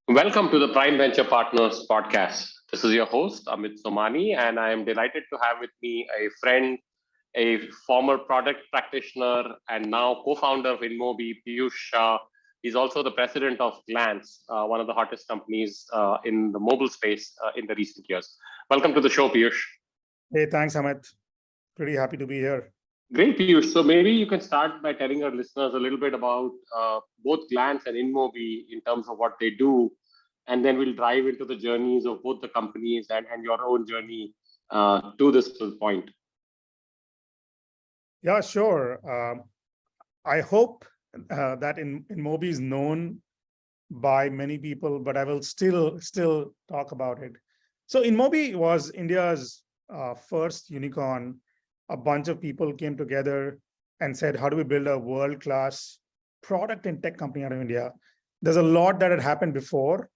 Welcome to the Prime Venture Partners podcast. This is your host, Amit Somani, and I am delighted to have with me a friend, a former product practitioner, and now co founder of InMobi, Piyush Shah. He's also the president of Glance, one of the hottest companies in the mobile space in the recent years. Welcome to the show, Piyush. Hey, thanks, Amit. Pretty happy to be here. Great, Piyush. So maybe you can start by telling our listeners a little bit about both Glance and InMobi in terms of what they do, and then we'll dive into the journeys of both the companies and your own journey to this point. Yeah, sure. I hope that InMobi is known by many people, but I will still talk about it. So InMobi was India's first unicorn. A bunch of people came together and said, how do we build a world-class product and tech company out of India? There's a lot that had happened before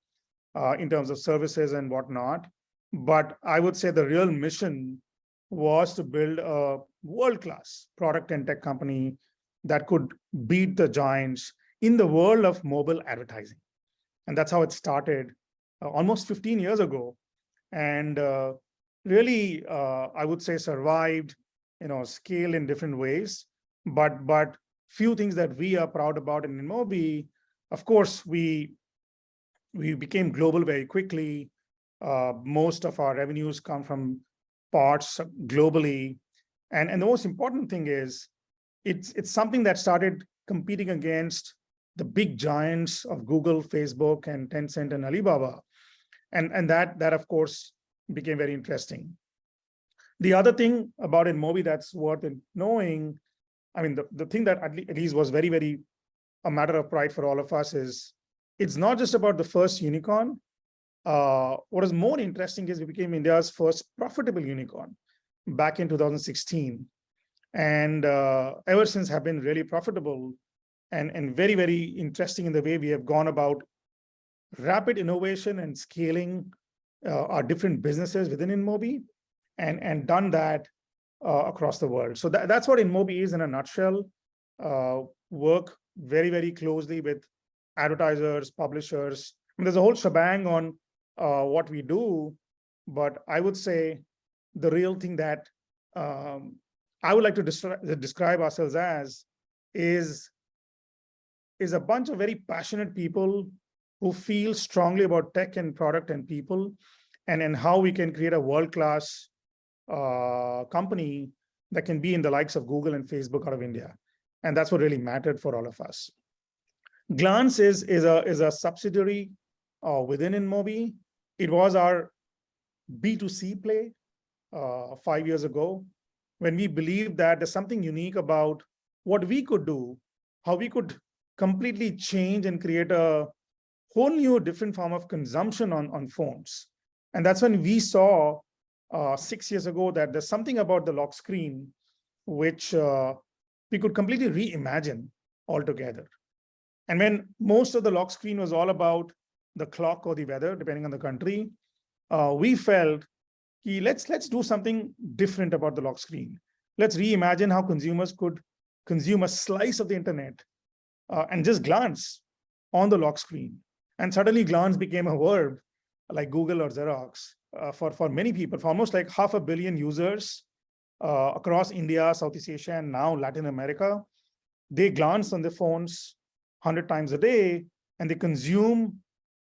in terms of services and whatnot. But I would say the real mission was to build a world-class product and tech company that could beat the giants in the world of mobile advertising. And that's how it started almost 15 years ago. And really, I would say survived, scale in different ways. But few things that we are proud about in InMobi, of course, we became global very quickly. Most of our revenues come from parts globally. And the most important thing is it's something that started competing against the big giants of Google, Facebook, and Tencent and Alibaba. And that of course, became very interesting. The other thing about InMobi that's worth knowing, I mean, the thing that at least was very, very a matter of pride for all of us is it's not just about the first unicorn. What is more interesting is we became India's first profitable unicorn back in 2016. And ever since have been really profitable and very, very interesting in the way we have gone about rapid innovation and scaling our different businesses within InMobi and done that across the world. So that's what InMobi is in a nutshell. Work very, very closely with advertisers, publishers. I mean, there's a whole shebang on what we do, but I would say the real thing that I would like to describe ourselves as is a bunch of very passionate people who feel strongly about tech and product and people and how we can create a world-class company that can be in the likes of Google and Facebook out of India. And that's what really mattered for all of us. Glance is a subsidiary within InMobi. It was our B2C play 5 years ago when we believed that there's something unique about what we could do, how we could completely change and create a whole new different form of consumption on phones. And that's when we saw 6 years ago that there's something about the lock screen which we could completely reimagine altogether. And when most of the lock screen was all about the clock or the weather, depending on the country, we felt, let's do something different about the lock screen. Let's reimagine how consumers could consume a slice of the internet and just glance on the lock screen. And suddenly glance became a verb like Google or Xerox for many people, for almost like 500 million users across India, Southeast Asia, and now Latin America. They glance on their phones 100 times a day, and they consume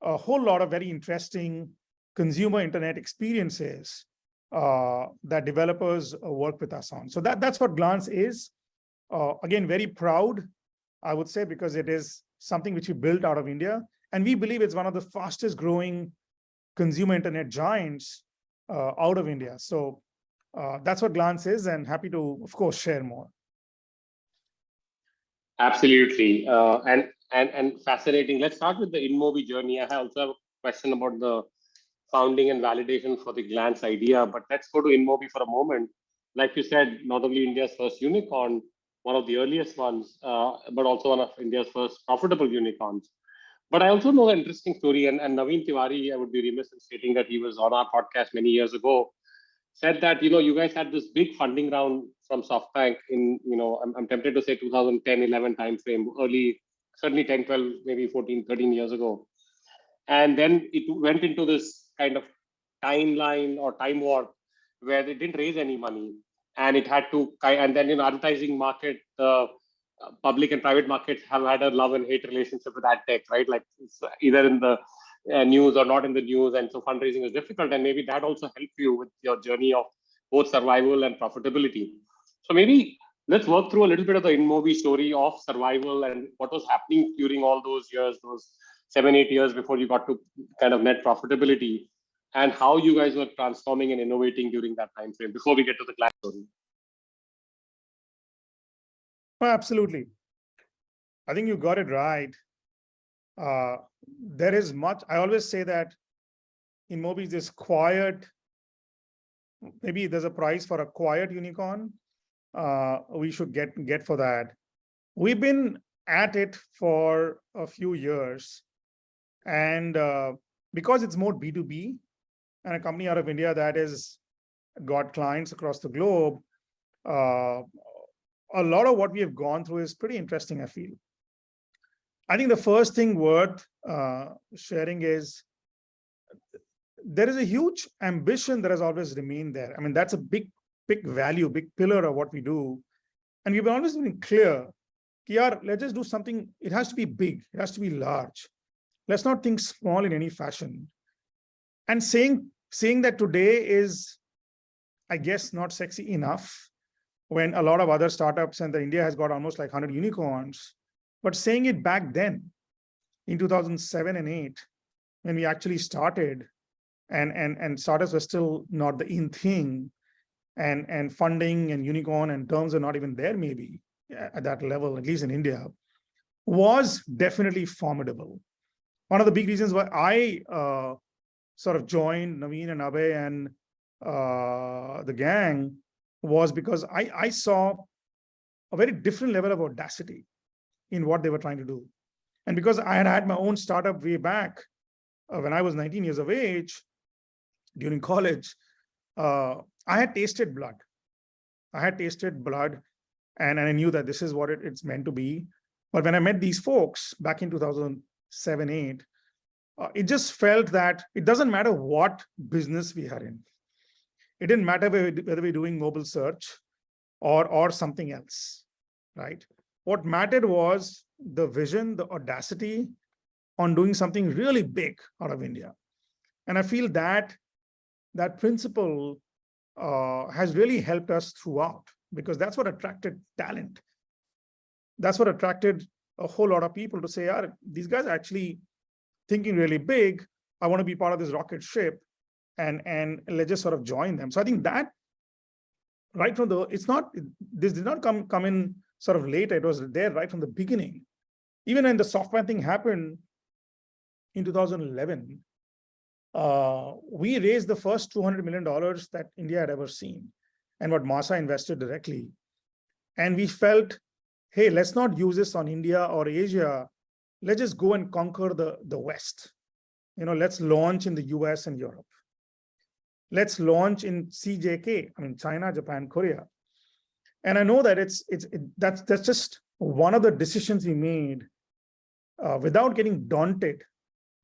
a whole lot of very interesting consumer internet experiences that developers work with us on. So that's what Glance is. Again, very proud, I would say, because it is something which we built out of India. And we believe it's one of the fastest growing consumer internet giants out of India. So that's what Glance is, and happy to, of course, share more. Absolutely, and fascinating. Let's start with the InMobi journey. I also have a question about the founding and validation for the Glance idea, but let's go to InMobi for a moment. Like you said, not only India's first unicorn, one of the earliest ones, but also one of India's first profitable unicorns. But I also know an interesting story, and Naveen Tiwari, I would be remiss in stating that he was on our podcast many years ago, said that, you guys had this big funding round from SoftBank in, I'm tempted to say 2010, 11 timeframe, early, certainly 10, 12, maybe 14, 13 years ago. And then it went into this kind of timeline or time warp where they didn't raise any money, and it had to. And then in advertising market, the public and private markets have had a love and hate relationship with ad tech, right? Like it's either in the news or not in the news, and so fundraising is difficult. And maybe that also helped you with your journey of both survival and profitability. So maybe let's work through a little bit of the InMobi story of survival and what was happening during all those years, those 7, 8 years before you got to kind of net profitability, and how you guys were transforming and innovating during that time frame before we get to the class story. Absolutely. I think you got it right. There is much. I always say that InMobi is this quiet. Maybe there's a price for a quiet unicorn. We should get for that. We've been at it for a few years, and because it's more B2B and a company out of India that has got clients across the globe, a lot of what we have gone through is pretty interesting, I feel. I think the first thing worth sharing is there is a huge ambition that has always remained there. I mean, that's a big value, big pillar of what we do. And we've always been clear, let's just do something. It has to be big. It has to be large. Let's not think small in any fashion. And saying that today is, I guess, not sexy enough when a lot of other startups and India has got almost like 100 unicorns. But saying it back then in 2007 and 8, when we actually started, and startups were still not the in thing, and funding and unicorn and terms are not even there maybe at that level, at least in India, was definitely formidable. One of the big reasons why I sort of joined Naveen and Abhay and the gang was because I saw a very different level of audacity in what they were trying to do. And because I had had my own startup way back when I was 19 years of age, during college, I had tasted blood. And I knew that this is what it's meant to be. But when I met these folks back in 2007, 8, it just felt that it doesn't matter what business we are in. It didn't matter whether we're doing mobile search or something else, right? What mattered was the vision, the audacity on doing something really big out of India. And I feel that principle has really helped us throughout, because that's what attracted talent. That's what attracted a whole lot of people to say, these guys are actually thinking really big. I want to be part of this rocket ship, and let's just sort of join them. So I think that right from this did not come in sort of later. It was there right from the beginning. Even when the software thing happened in 2011, we raised the first $200 million that India had ever seen, and what Masa invested directly. And we felt, hey, let's not use this on India or Asia. Let's just go and conquer the West. Let's launch in the US and Europe. Let's launch in CJK, I mean, China, Japan, Korea. And I know that that's just one of the decisions we made without getting daunted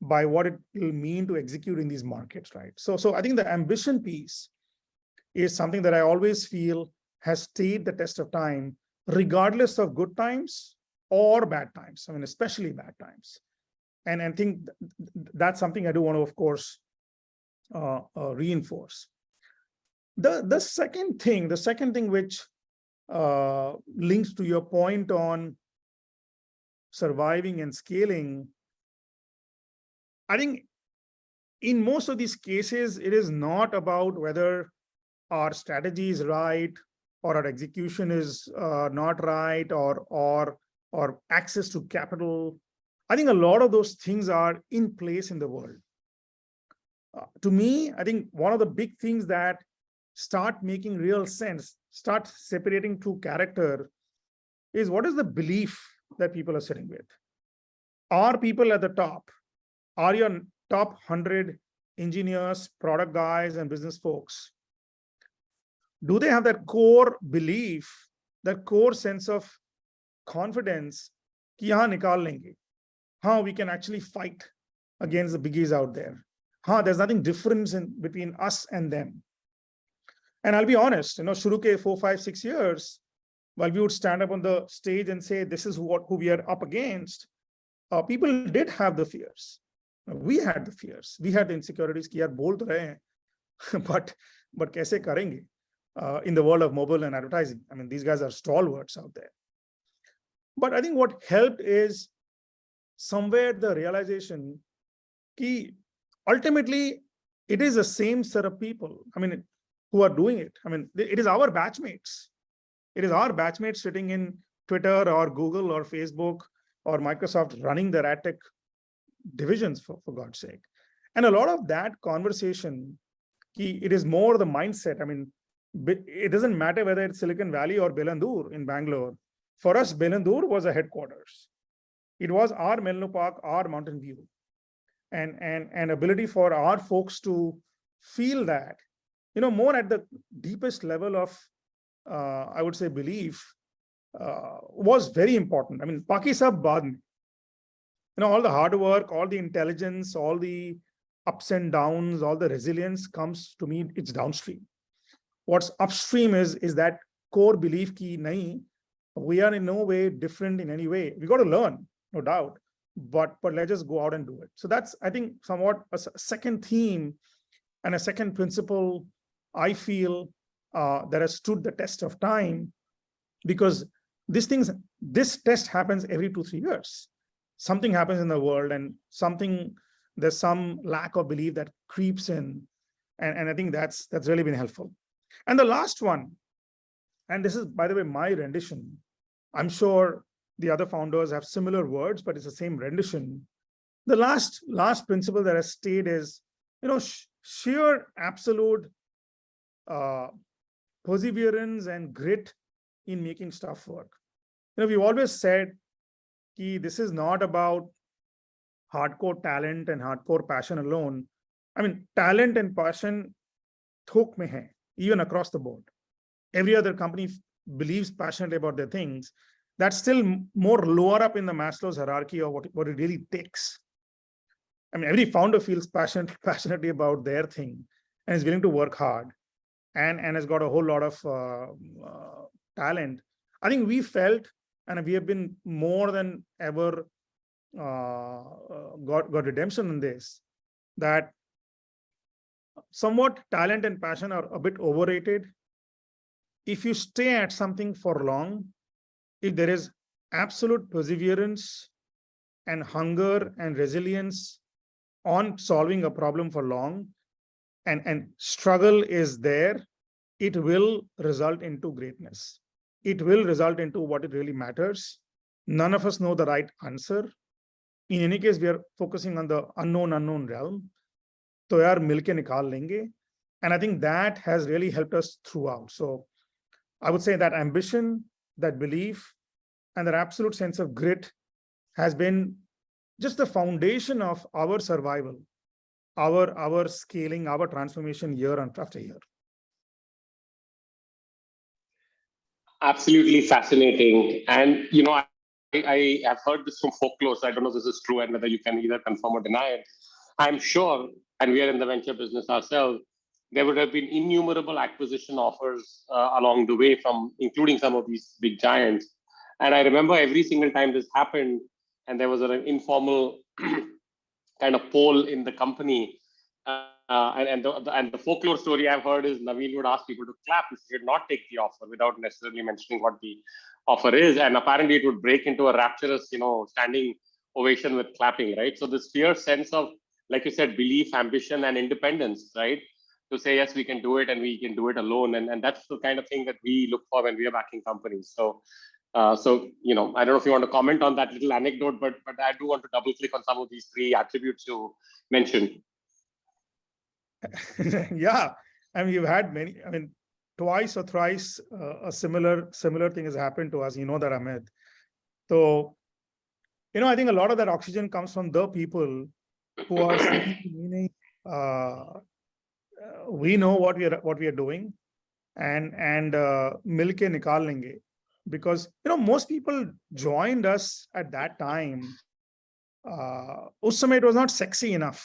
by what it will mean to execute in these markets, right? So I think the ambition piece is something that I always feel has stayed the test of time, regardless of good times or bad times. I mean, especially bad times. And I think that's something I do want to, of course, reinforce. The second thing which links to your point on surviving and scaling, I think in most of these cases, it is not about whether our strategy is right or our execution is not right, or access to capital. I think a lot of those things are in place in the world. To me, I think one of the big things that start making real sense, start separating true character, is what is the belief that people are sitting with. Are people at the top? Are your top 100 engineers, product guys, and business folks, do they have that core belief, that core sense of confidence, कि हाँ निकाल लेंगे, हाँ we can actually fight against the biggies out there. There's nothing different between us and them. And I'll be honest, shuru ke 4, 5, 6 years, while we would stand up on the stage and say, this is who we are up against, people did have the fears. We had the fears. We had the insecurities ki yaar bol to rahe hain, but kaise karenge in the world of mobile and advertising. I mean, these guys are stalwarts out there. But I think what helped is somewhere the realization that ultimately it is the same set of people, who are doing it. It is our batchmates. It is our batchmates sitting in Twitter or Google or Facebook or Microsoft running their ad tech divisions, for God's sake. And a lot of that conversation, it is more the mindset. It doesn't matter whether it's Silicon Valley or Belandur in Bangalore. For us, Belandur was a headquarters. It was our Menlo Park, our Mountain View, and ability for our folks to feel that, more at the deepest level of, I would say, belief, was very important. Baki sab baad mein. All the hard work, all the intelligence, all the ups and downs, all the resilience comes to me, it's downstream. What's upstream is that core belief ki nahi, we are in no way different in any way. We got to learn, no doubt, but let's just go out and do it. So that's, I think, somewhat a second theme and a second principle I feel that has stood the test of time, because this test happens every 2-3 years. Something happens in the world and there's some lack of belief that creeps in. And I think that's really been helpful. And the last one, and this is, by the way, my rendition. I'm sure the other founders have similar words, but it's the same rendition. The last principle that has stayed is, sheer absolute perseverance and grit in making stuff work. We've always said that this is not about hardcore talent and hardcore passion alone. Talent and passion thok mein hai, even across the board. Every other company believes passionately about their things. That's still more lower up in the Maslow's hierarchy of what it really takes. Every founder feels passionately about their thing and is willing to work hard and has got a whole lot of talent. I think we felt, and we have been more than ever got redemption in this, that somewhat talent and passion are a bit overrated. If you stay at something for long, if there is absolute perseverance and hunger and resilience on solving a problem for long, and struggle is there, it will result into greatness. It will result into what it really matters. None of us know the right answer. In any case, we are focusing on the unknown realm. To yaar milke nikal lenge. And I think that has really helped us throughout. So I would say that ambition, that belief, and that absolute sense of grit has been just the foundation of our survival, our scaling, our transformation year after year. Absolutely fascinating. And, I have heard this from folklore, so I don't know if this is true and whether you can either confirm or deny it. I'm sure, and we are in the venture business ourselves, there would have been innumerable acquisition offers along the way, from including some of these big giants. And I remember every single time this happened, and there was an informal kind of poll in the company. And the folklore story I've heard is Naveen would ask people to clap if they did not take the offer without necessarily mentioning what the offer is. And apparently it would break into a rapturous, standing ovation with clapping, right? So this fierce sense of, like you said, belief, ambition, and independence, right? To say, yes, we can do it and we can do it alone. And that's the kind of thing that we look for when we are backing companies. So, I don't know if you want to comment on that little anecdote, but I do want to double click on some of these 3 attributes you mentioned. Yeah, you've had many. Twice or thrice a similar thing has happened to us. That, Amit. So, I think a lot of that oxygen comes from the people who are meaning, we know what we are doing, and milke nikal lenge, because most people joined us at that time उस समय it was not sexy enough.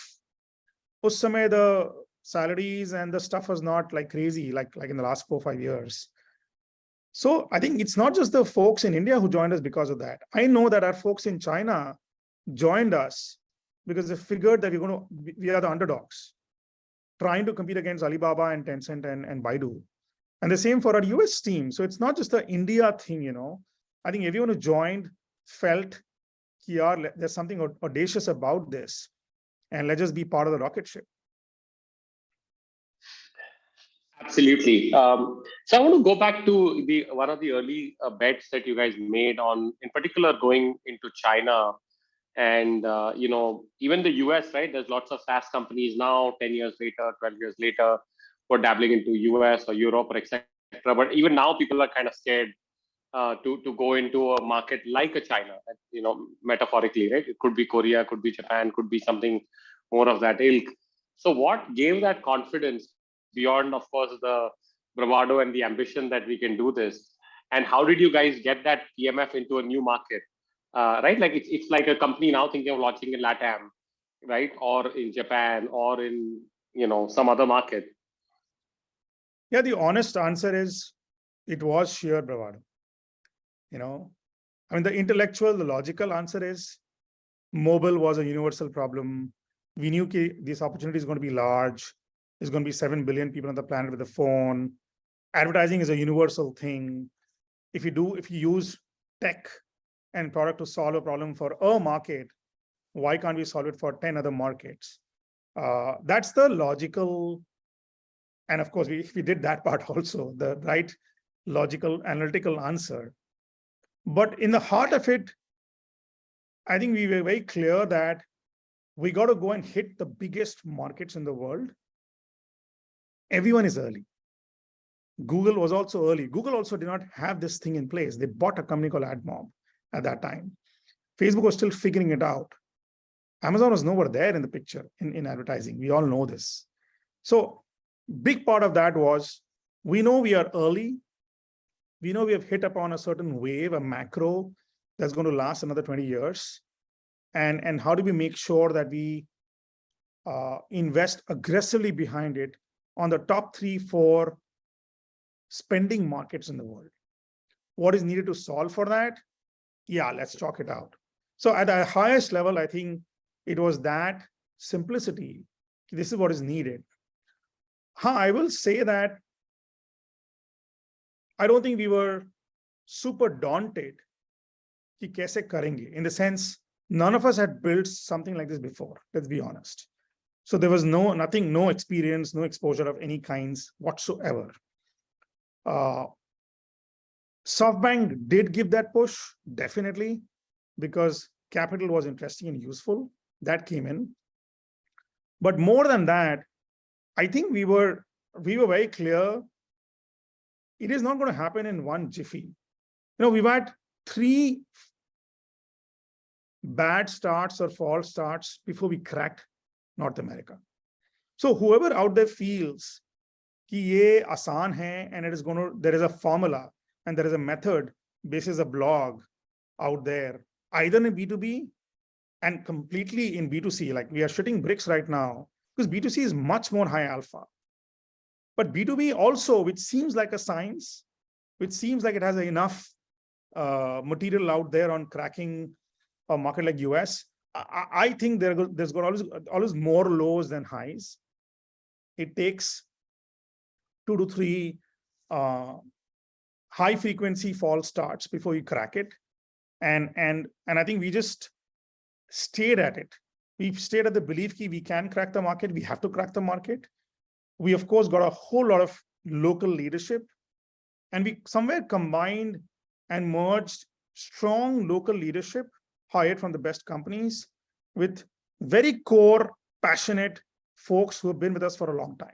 उस समय the salaries and the stuff was not like crazy like in the last 4 or 5 years. So I think it's not just the folks in India who joined us because of that. I know that our folks in China joined us because they figured that we are the underdogs, trying to compete against Alibaba and Tencent and Baidu. And the same for our US team. So it's not just the India thing, you know. I think everyone who joined felt, yaar, there's something audacious about this, and let's just be part of the rocket ship. Absolutely. So I want to go back to the one of the early bets that you guys made on, in particular, going into China and even the US. Right? There's lots of SaaS companies now. 10 years later, 12 years later, who are dabbling into US or Europe or etc. But even now, people are kind of scared to go into a market like a China. Metaphorically, right? It could be Korea, could be Japan, could be something more of that ilk. So, what gave that confidence beyond, of course, the bravado and the ambition that we can do this? And how did you guys get that PMF into a new market? Right, like it's like a company now thinking of launching in LATAM, right, or in Japan, or in some other market. Yeah, the honest answer is it was sheer bravado. I mean, the intellectual, the logical answer is mobile was a universal problem. We knew this opportunity is going to be large. There's going to be 7 billion people on the planet with a phone. Advertising is a universal thing. If you use tech and product to solve a problem for a market, why can't we solve it for 10 other markets? That's the logical, and of course, we did that part also, the right logical, analytical answer. But in the heart of it, I think we were very clear that we got to go and hit the biggest markets in the world. Everyone is early. Google was also early. Google also did not have this thing in place. They bought a company called AdMob at that time. Facebook was still figuring it out. Amazon was nowhere there in the picture in advertising. We all know this. So big part of that was, we know we are early. We know we have hit upon a certain wave, a macro that's going to last another 20 years. And how do we make sure that we invest aggressively behind it on the top 3-4 spending markets in the world? What is needed to solve for that? Yeah, let's chalk it out. So at the highest level, I think it was that simplicity. This is what is needed. I will say that I don't think we were super daunted कि कैसे करेंगे, in the sense, none of us had built something like this before, let's be honest. So there was no experience, no exposure of any kinds whatsoever. SoftBank did give that push, definitely, because capital was interesting and useful. That came in. But more than that, I think we were very clear, it is not going to happen in one jiffy. We've had 3 bad starts or false starts before we cracked North America. So whoever out there feels कि ये आसान है and there is a formula and there is a method basis a blog out there, either in B2B and completely in B2C, like we are shooting bricks right now, because B2C is much more high alpha. But B2B also, which seems like a science, which seems like it has enough material out there on cracking a market like US, I think there's got always more lows than highs. It takes 2 to 3 high frequency false starts before you crack it. And I think we just stayed at it. We stayed at the belief that we can crack the market. We have to crack the market. We, of course, got a whole lot of local leadership, and we somewhere combined and merged strong local leadership hired from the best companies with very core, passionate folks who have been with us for a long time,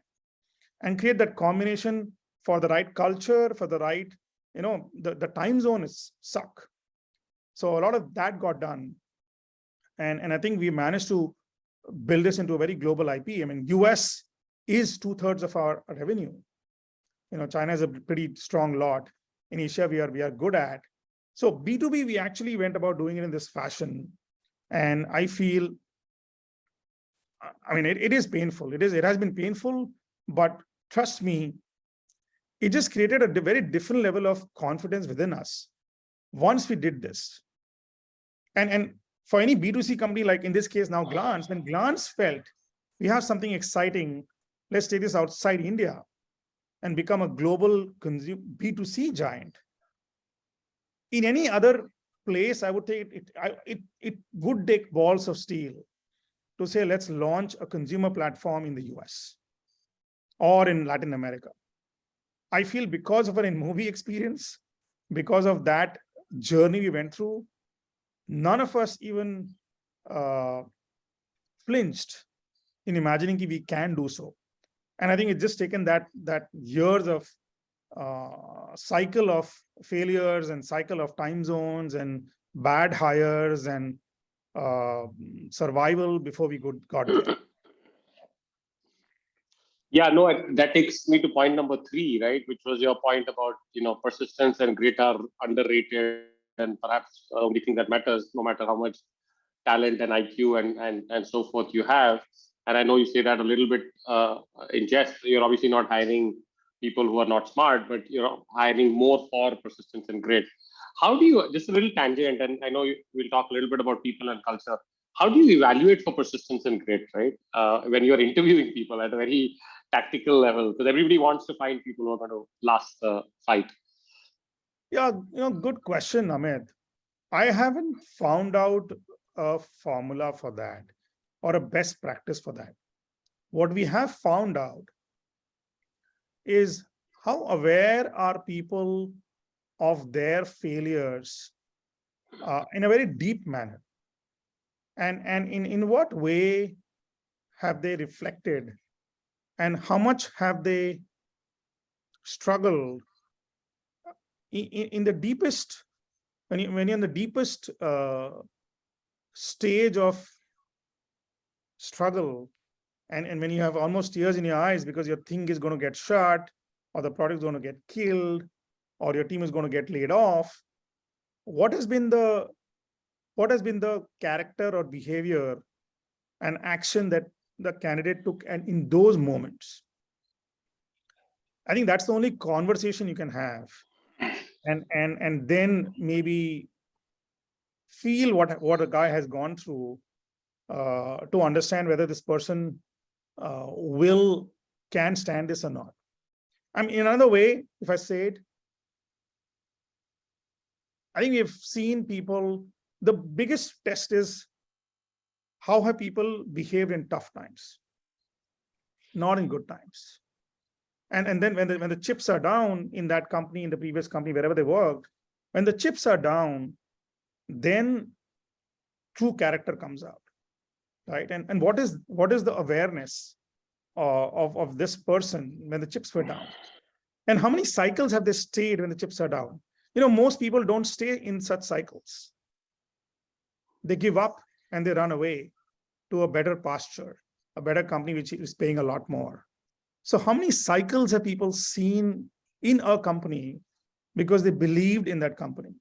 and create that combination for the right culture, for the right, the time zone is suck. So a lot of that got done. And I think we managed to build this into a very global IP. I mean, US is 2/3 of our revenue. China is a pretty strong lot. In Asia, we are good at. So B2B, we actually went about doing it in this fashion. And I feel, I mean, it is painful. It has been painful, but trust me, it just created a very different level of confidence within us once we did this. And for any B2C company, like in this case now Glance, when Glance felt we have something exciting, let's take this outside India and become a global B2C giant. In any other place, I would take it would take balls of steel to say, let's launch a consumer platform in the US or in Latin America. I feel because of an InMobi experience, because of that journey we went through, none of us even flinched in imagining that we can do so. And I think it's just taken that years of cycle of failures and cycle of time zones and bad hires and survival before we got there. Yeah, no, that takes me to point number three, right? Which was your point about, persistence and grit are underrated, and perhaps the only thing that matters, no matter how much talent and IQ and so forth you have. And I know you say that a little bit in jest. You're obviously not hiring people who are not smart, but you're hiring more for persistence and grit. How do you, just a little tangent, and I know we'll talk a little bit about people and culture. How do you evaluate for persistence and grit, right? When you're interviewing people at a very tactical level, because everybody wants to find people who are going to last the fight. Yeah, good question, Amit. I haven't found out a formula for that or a best practice for that. What we have found out is how aware are people of their failures in a very deep manner, and in what way have they reflected, and how much have they struggled in the deepest, when you're in the deepest stage of struggle, and when you have almost tears in your eyes because your thing is going to get shut, or the product is going to get killed, or your team is going to get laid off. What has been the character or behavior and action that the candidate took, and in those moments? I think that's the only conversation you can have, and then maybe feel what a guy has gone through to understand whether this person can stand this or not. I mean, in another way, if I say it, I think we've seen people, the biggest test is how have people behaved in tough times, not in good times. And then when the chips are down in that company, in the previous company, wherever they worked, when the chips are down, then true character comes out, right? And what is the awareness of this person when the chips were down? And how many cycles have they stayed when the chips are down? Most people don't stay in such cycles. They give up and they run away to a better pasture, a better company which is paying a lot more. So how many cycles have people seen in a company because they believed in that company?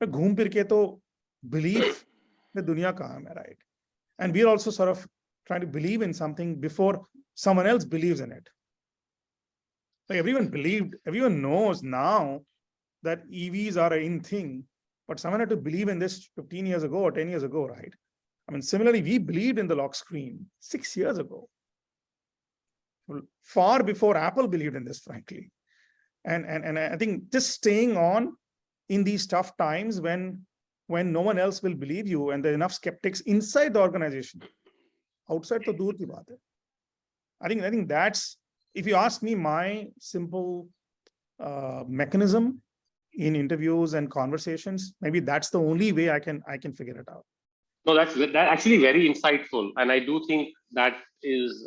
Ghoom phir ke to belief mein duniya kahan hai, right? And we're also sort of trying to believe in something before someone else believes in it. Like everyone knows now that EVs are an in thing, but someone had to believe in this 15 years ago or 10 years ago, right? I mean, similarly, we believed in the lock screen 6 years ago, far before Apple believed in this, frankly. And I think just staying on in these tough times when no one else will believe you, and there are enough skeptics inside the organization, outside to dur ki baat hai. I think that's, if you ask me, my simple mechanism in interviews and conversations, maybe that's the only way I can figure it out. No, that's actually very insightful, and I do think that is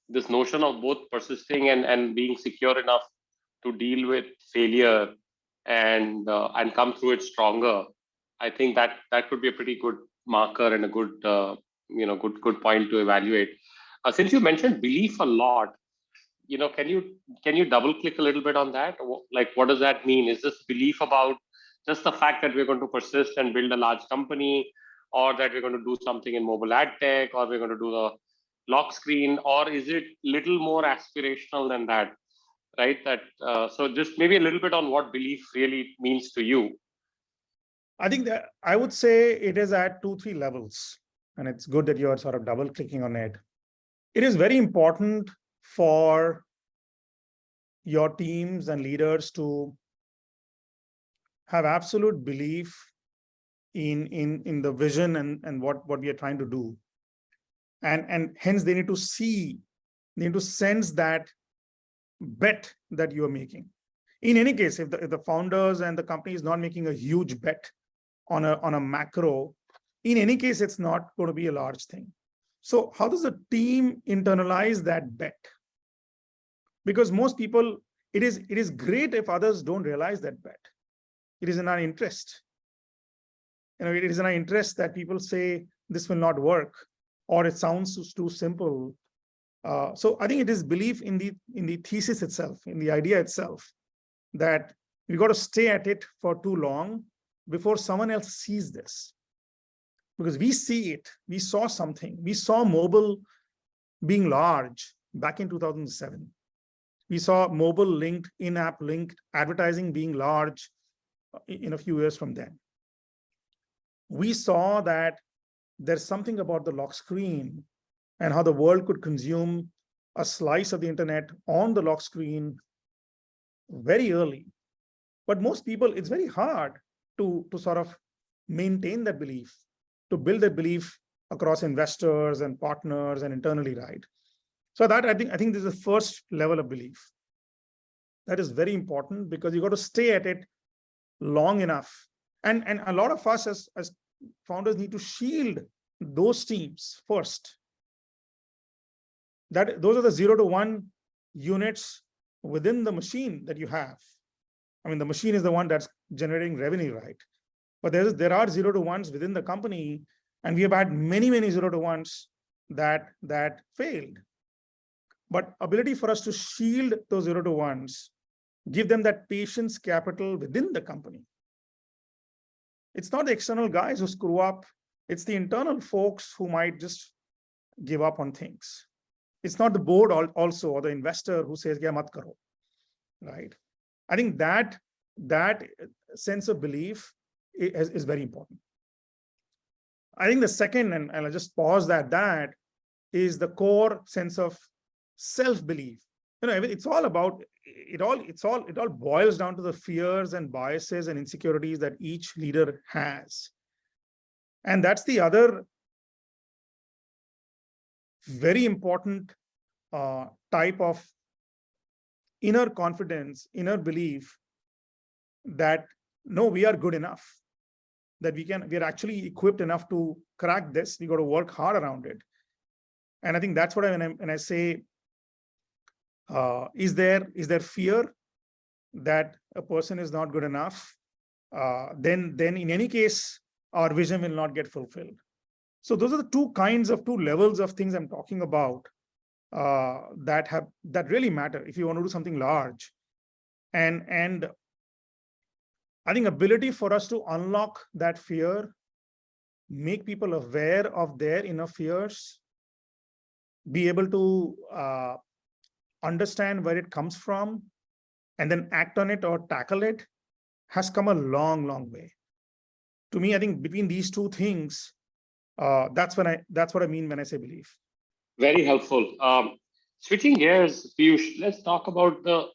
this notion of both persisting and being secure enough to deal with failure and come through it stronger. I think that could be a pretty good marker and a good good point to evaluate. Since you mentioned belief a lot, can you double click a little bit on that? Like, what does that mean? Is this belief about just the fact that we're going to persist and build a large company, or that we're going to do something in mobile ad tech, or we're going to do the lock screen, or is it little more aspirational than that? Right? That so just maybe a little bit on what belief really means to you. I think that I would say it is at 2, 3 levels, and it's good that you're sort of double clicking on it. It is very important for your teams and leaders to have absolute belief in the vision and what we are trying to do. And hence they need to see, they need to sense that bet that you are making. In any case, if the founders and the company is not making a huge bet on a macro, in any case, it's not going to be a large thing. So how does the team internalize that bet? Because most people, it is great if others don't realize that bet. It is in our interest. It is in our interest that people say this will not work, or it sounds too simple. So I think it is belief in the thesis itself, in the idea itself, that we got to stay at it for too long before someone else sees this. Because we see it, we saw something, we saw mobile being large back in 2007. We saw mobile linked, in-app linked advertising being large in a few years from then. We saw that there's something about the lock screen and how the world could consume a slice of the internet on the lock screen very early. But most people, it's very hard to sort of maintain that belief, to build that belief across investors and partners and internally, right? So that I think this is the first level of belief. That is very important because you got to stay at it long enough. And a lot of us as founders need to shield those teams first. Those are the 0 to 1 units within the machine that you have. I mean, the machine is the one that's generating revenue, right? But there are 0 to 1s within the company, and we have had many 0 to 1s that failed. But ability for us to shield those 0 to 1s, give them that patience capital within the company. It's not the external guys who screw up. It's the internal folks who might just give up on things. It's not the board also or the investor who says, yeah, mat karo, right? I think that sense of belief is very important. I think the second, and I'll just pause that is the core sense of self-belief. It's all about it all boils down to the fears and biases and insecurities that each leader has. And that's the other very important type of inner confidence, inner belief that no, we are good enough, that we are actually equipped enough to crack this. We got to work hard around it. And I think that's what when I say, is there fear that a person is not good enough? Then in any case, our vision will not get fulfilled. So those are the two levels of things I'm talking about that really matter if you want to do something large. And I think ability for us to unlock that fear, make people aware of their inner fears, be able to understand where it comes from, and then act on it or tackle it, has come a long way. To me, I think between these two things, that's what I mean when I say belief. Very helpful. Switching gears, Piyush, let's talk about the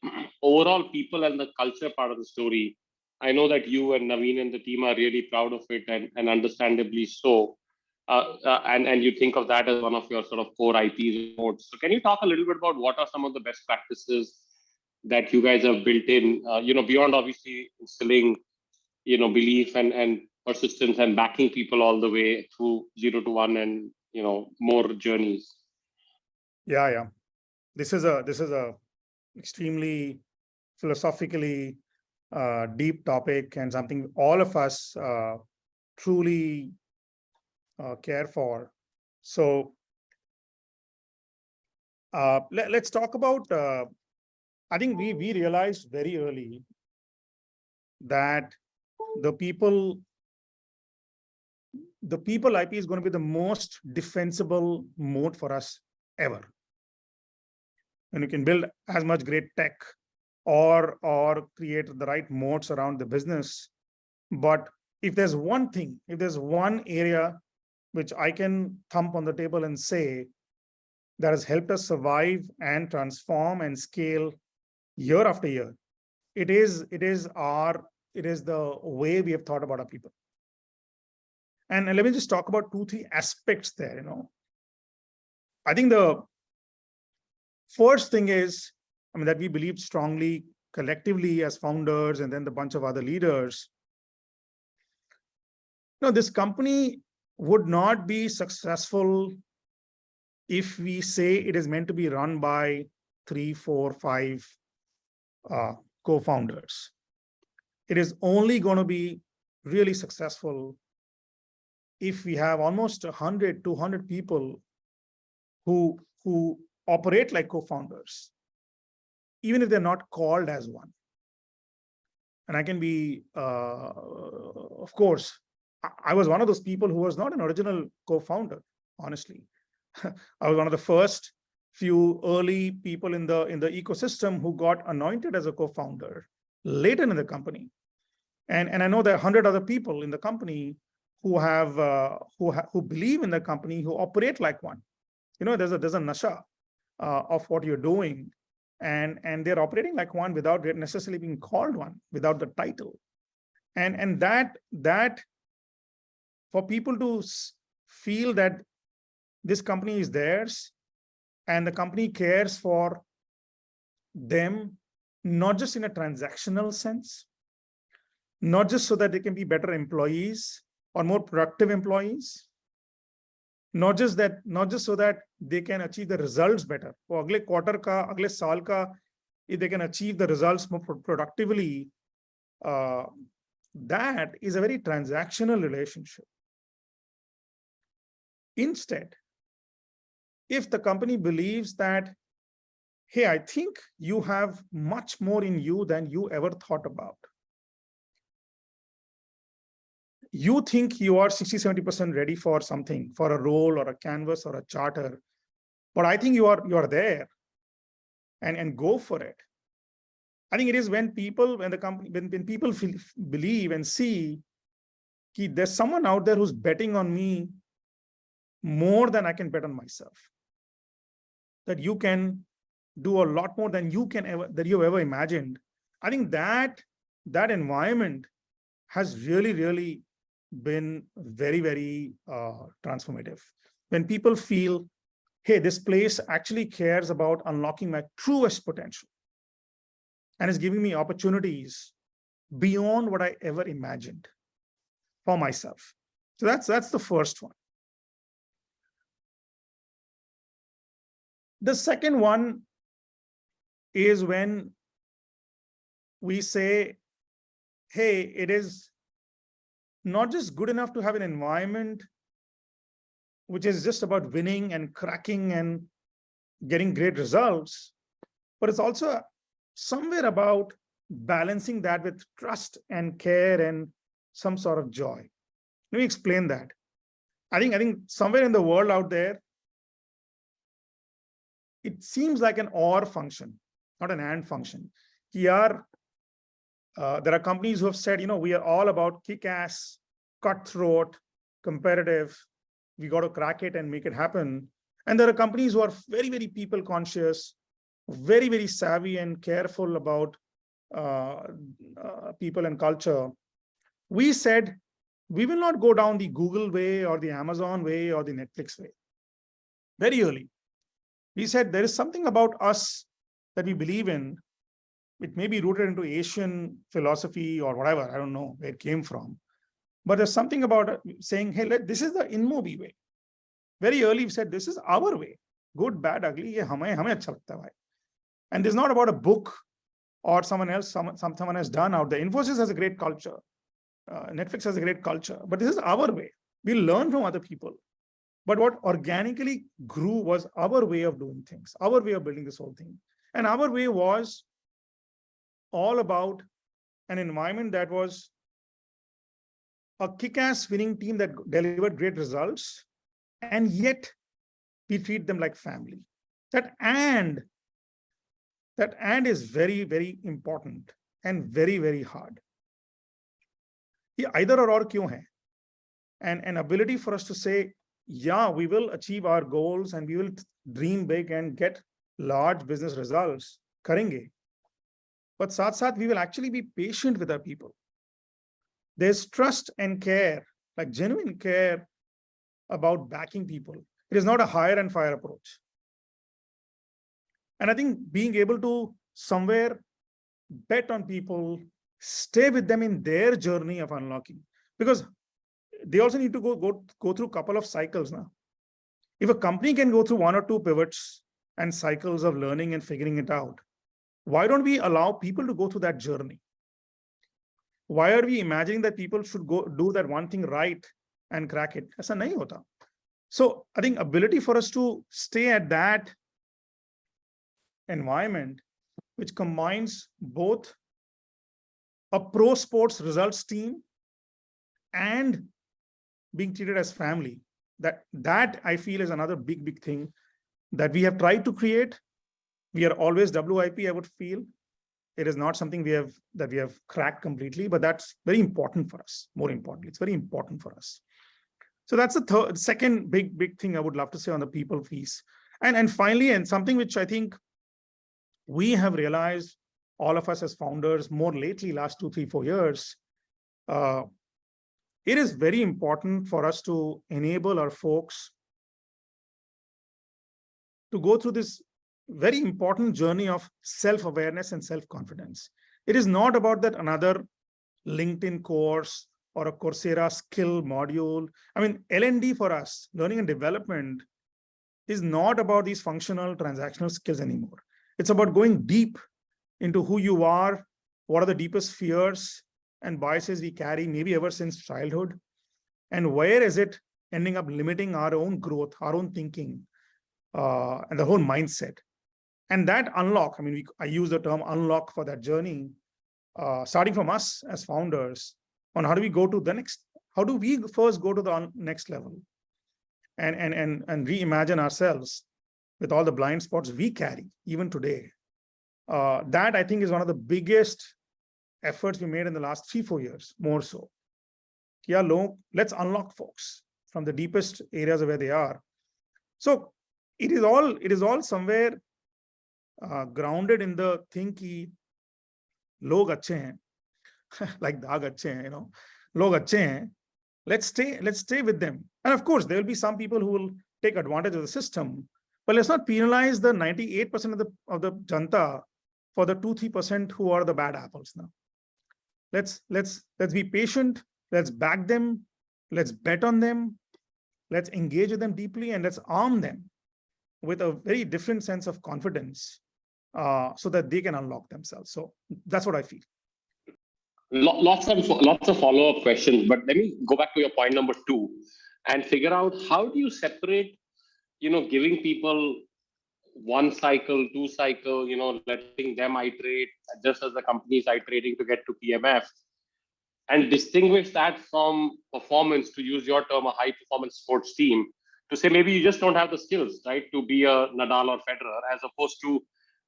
overall people and the culture part of the story. I know that you and Naveen and the team are really proud of it, and understandably so. And you think of that as one of your sort of core IPs. So can you talk a little bit about what are some of the best practices that you guys have built in, beyond obviously instilling, belief and persistence and backing people all the way through 0 to 1 and, more journeys? Yeah. This is a extremely philosophically deep topic and something all of us truly care for. So let's talk about, I think we realized very early that the people the people IP is going to be the most defensible moat for us ever. And you can build as much great tech or create the right moats around the business. But if there's one thing, if there's one area which I can thump on the table and say that has helped us survive and transform and scale year after year, it is the way we have thought about our people. And let me just talk about 2-3 aspects there. I think the first thing is, that we believe strongly collectively as founders and then the bunch of other leaders. This company would not be successful if we say it is meant to be run by 3, 4, 5 co-founders. It is only going to be really successful if we have almost 100, 200 people who operate like co-founders, even if they're not called as one. And I can be, of course, I was one of those people who was not an original co-founder, honestly. I was one of the first few early people in the ecosystem who got anointed as a co-founder later in the company. And I know there are 100 other people in the company who have who believe in the company, who operate like one. There's a nasha of what you're doing, and they're operating like one without necessarily being called one, without the title. And that for people to feel that this company is theirs and the company cares for them, not just in a transactional sense, not just so that they can be better employees or more productive employees, not just so that they can achieve the results better. For agle quarter ka, agle saal ka, if they can achieve the results more productively, that is a very transactional relationship. Instead, if the company believes that, hey, I think you have much more in you than you ever thought about. You think you are 60, 70% ready for something, for a role or a canvas or a charter, but I think you are there, and go for it. I think it is when people, when people believe and see that there's someone out there who's betting on me more than I can bet on myself, that you can do a lot more than you've ever imagined. I think that environment has really been very, very transformative. When people feel, hey, this place actually cares about unlocking my truest potential and is giving me opportunities beyond what I ever imagined for myself. So that's the first one. The second one is when we say, hey, it is not just good enough to have an environment which is just about winning and cracking and getting great results, but it's also somewhere about balancing that with trust and care and some sort of joy. Let me explain that. I think somewhere in the world out there, it seems like an or function, not an and function. Here, there are companies who have said, we are all about kick-ass, cutthroat, competitive. We got to crack it and make it happen. And there are companies who are very, very people conscious, very, very savvy and careful about people and culture. We said, we will not go down the Google way or the Amazon way or the Netflix way. Very early, we said there is something about us that we believe in. It may be rooted into Asian philosophy or whatever. I don't know where it came from. But there's something about saying, hey, this is the InMobi way. Very early, we said, this is our way. Good, bad, ugly, ye hame acha lagta hai. And this is not about a book or someone has done out there. Infosys has a great culture. Netflix has a great culture. But this is our way. We learn from other people. But what organically grew was our way of doing things, our way of building this whole thing. And our way was all about an environment that was a kick-ass winning team that delivered great results, and yet we treat them like family. That and is very, very important and very, very hard. Either or kyun hai? And an ability for us to say, yeah, we will achieve our goals and we will dream big and get large business results, karenge. But साथ we will actually be patient with our people. There's trust and care, like genuine care about backing people. It is not a hire and fire approach. And I think being able to somewhere bet on people, stay with them in their journey of unlocking, because they also need to go through a couple of cycles now. If a company can go through one or two pivots and cycles of learning and figuring it out, why don't we allow people to go through that journey? Why are we imagining that people should go do that one thing right and crack it? Aisa nahi hota. So I think ability for us to stay at that environment, which combines both a pro sports results team and being treated as family, that I feel is another big thing that we have tried to create. We are always WIP, I would feel. It is not something we have cracked completely, but that's very important for us. More importantly, it's very important for us. So that's the second big thing I would love to say on the people piece. And finally, and something which I think we have realized, all of us as founders, more lately, last 2, 3, 4 years, it is very important for us to enable our folks to go through this very important journey of self-awareness and self-confidence. It is not about that another LinkedIn course or a Coursera skill module. I mean, L&D for us, learning and development, is not about these functional transactional skills anymore. It's about going deep into who you are, what are the deepest fears and biases we carry, maybe ever since childhood, and where is it ending up limiting our own growth, our own thinking, and the whole mindset. And that unlock, I mean, I use the term unlock for that journey, starting from us as founders, on how do we go to the next, how do we first go to the next level and reimagine ourselves with all the blind spots we carry even today. That I think is one of the biggest efforts we made in the last 3, 4 years, more so. Yeah, let's unlock folks from the deepest areas of where they are. So it is all somewhere grounded in the thing ki log achhe hain, like daag achhe hain, log achhe hain. Let's stay with them. And of course, there will be some people who will take advantage of the system, but let's not penalize the 98% of the janta for the 2-3% who are the bad apples now. Let's be patient. Let's back them. Let's bet on them. Let's engage with them deeply, and let's arm them with a very different sense of confidence, so that they can unlock themselves. So that's what I feel. Lots of follow-up questions, but let me go back to your point number 2 and figure out how do you separate, giving people 1 cycle, 2 cycle, letting them iterate just as the company is iterating to get to PMF, and distinguish that from performance, to use your term, a high performance sports team, to say maybe you just don't have the skills, right, to be a Nadal or Federer, as opposed to,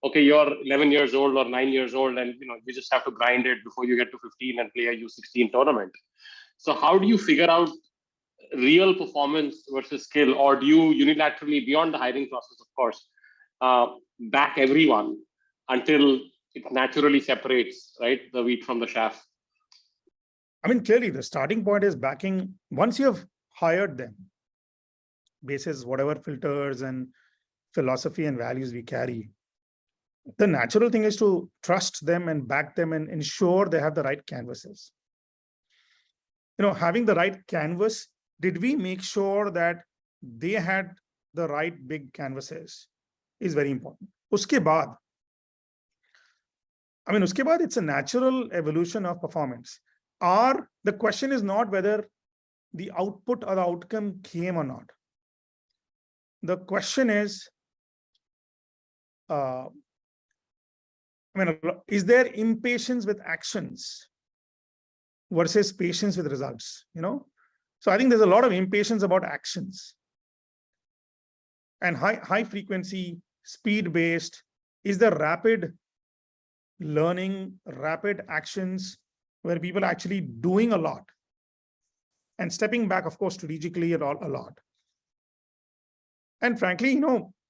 okay, you're 11 years old or 9 years old, and you just have to grind it before you get to 15 and play a U16 tournament. So how do you figure out real performance versus skill, or do you unilaterally, beyond the hiring process, of course, back everyone until it naturally separates, right, the wheat from the chaff? I mean, clearly the starting point is backing. Once you have hired them, basis whatever filters and philosophy and values we carry, the natural thing is to trust them and back them and ensure they have the right canvases. Having the right canvas, did we make sure that they had the right big canvases is very important. Uske baad, it's a natural evolution of performance. The question is not whether the output or the outcome came or not. The question is, is there impatience with actions? versus patience with results, So I think there's a lot of impatience about actions. And high frequency, speed-based is the rapid learning, rapid actions where people are actually doing a lot and stepping back, of course, strategically a lot. And frankly,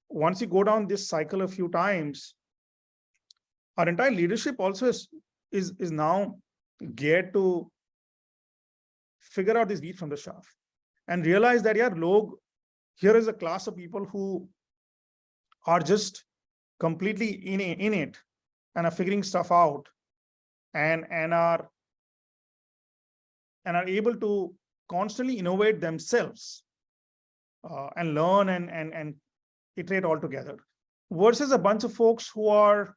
once you go down this cycle a few times, our entire leadership also is now geared to figure out this wheat from the chaff and realize that, here is a class of people who are just completely in it and are figuring stuff out and are able to constantly innovate themselves and learn and iterate all together, versus a bunch of folks who are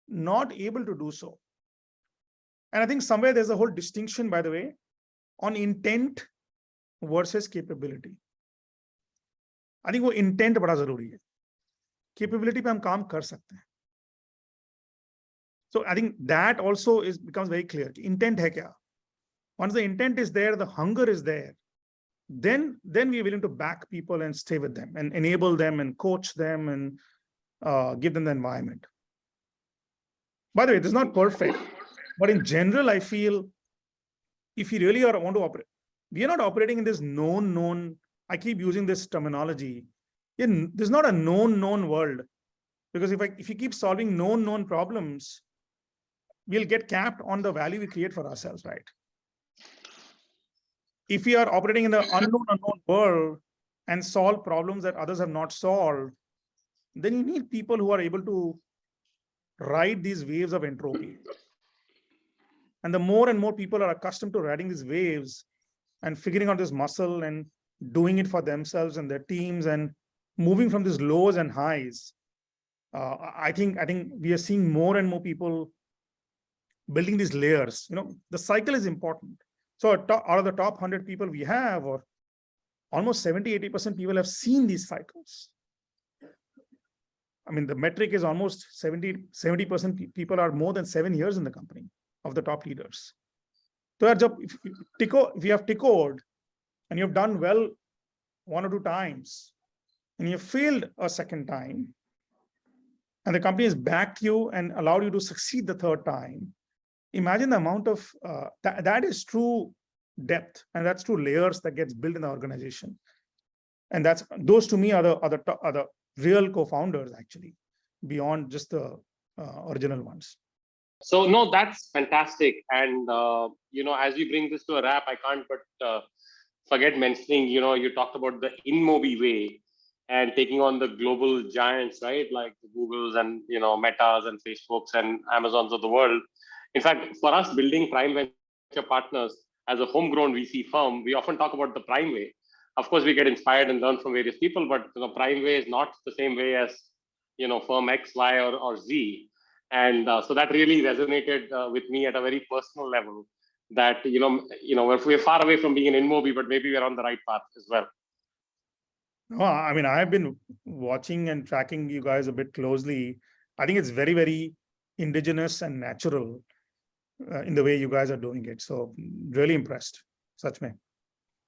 not able to do so. And I think somewhere there's a whole distinction, by the way, on intent versus capability. I think वो intent बड़ा जरूरी है. Capability पे हम काम कर सकते हैं. So I think that also becomes very clear. Intent है क्या? Once the intent is there, the hunger is there, then we are willing to back people and stay with them and enable them and coach them and give them the environment. By the way, it is not perfect, but in general, I feel if you really want to operate, we are not operating in this known. I keep using this terminology. There's not a known world, because if you keep solving known problems, we'll get capped on the value we create for ourselves, right? If we are operating in the unknown world and solve problems that others have not solved, then you need people who are able to ride these waves of entropy. And the more and more people are accustomed to riding these waves and figuring out this muscle and doing it for themselves and their teams and moving from these lows and highs, I think we are seeing more and more people building these layers. The cycle is important. So out of the top 100 people we have, or almost 70-80% people have seen these cycles. I mean, the metric is almost 70% people are more than 7 years in the company of the top leaders. So if you have tickled and you've done well 1 or 2 times and you've failed a second time, and the company has backed you and allowed you to succeed the third time, imagine the amount of that is true depth, and that's true layers that gets built in the organization. And those to me are the real co-founders, actually, beyond just the original ones. So no, that's fantastic. And as we bring this to a wrap, I can't but forget mentioning, you talked about the InMobi way and taking on the global giants, right? Like the Googles and Metas and Facebooks and Amazons of the world. In fact, for us building Prime Venture Partners as a homegrown VC firm, we often talk about the Prime way. Of course, we get inspired and learn from various people, but Prime way is not the same way as firm X, Y, or Z. And so that really resonated with me at a very personal level. That we're far away from being an InMobi, but maybe we're on the right path as well. No, I mean, I've been watching and tracking you guys a bit closely. I think it's very, very indigenous and natural in the way you guys are doing it. So really impressed. Such me.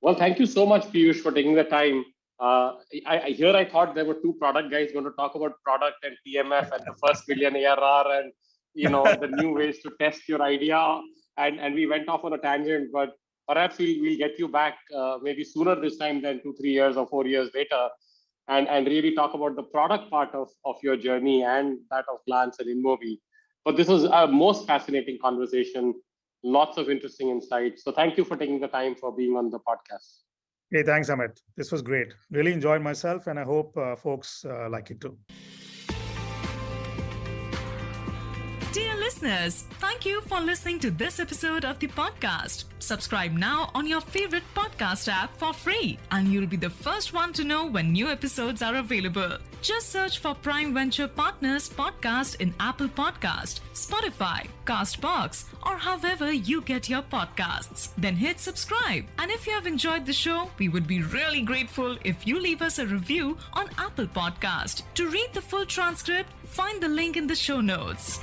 Well, thank you so much, Piyush, for taking the time. I thought there were 2 product guys going to talk about product and TMF and the first million ARR and the new ways to test your idea. And we went off on a tangent, but perhaps we'll get you back maybe sooner this time than 2-3 years or 4 years later, and really talk about the product part of your journey and that of Glance and InMobi. But this was a most fascinating conversation, lots of interesting insights. So thank you for taking the time for being on the podcast. Hey, thanks, Amit. This was great. Really enjoyed myself, and I hope folks like it too. Dear listeners, thank you for listening to this episode of the podcast. Subscribe now on your favorite podcast app for free, and you'll be the first one to know when new episodes are available. Just search for Prime Venture Partners podcast in Apple Podcast, Spotify, Castbox, or however you get your podcasts. Then hit subscribe. And if you have enjoyed the show, we would be really grateful if you leave us a review on Apple Podcast. To read the full transcript, find the link in the show notes.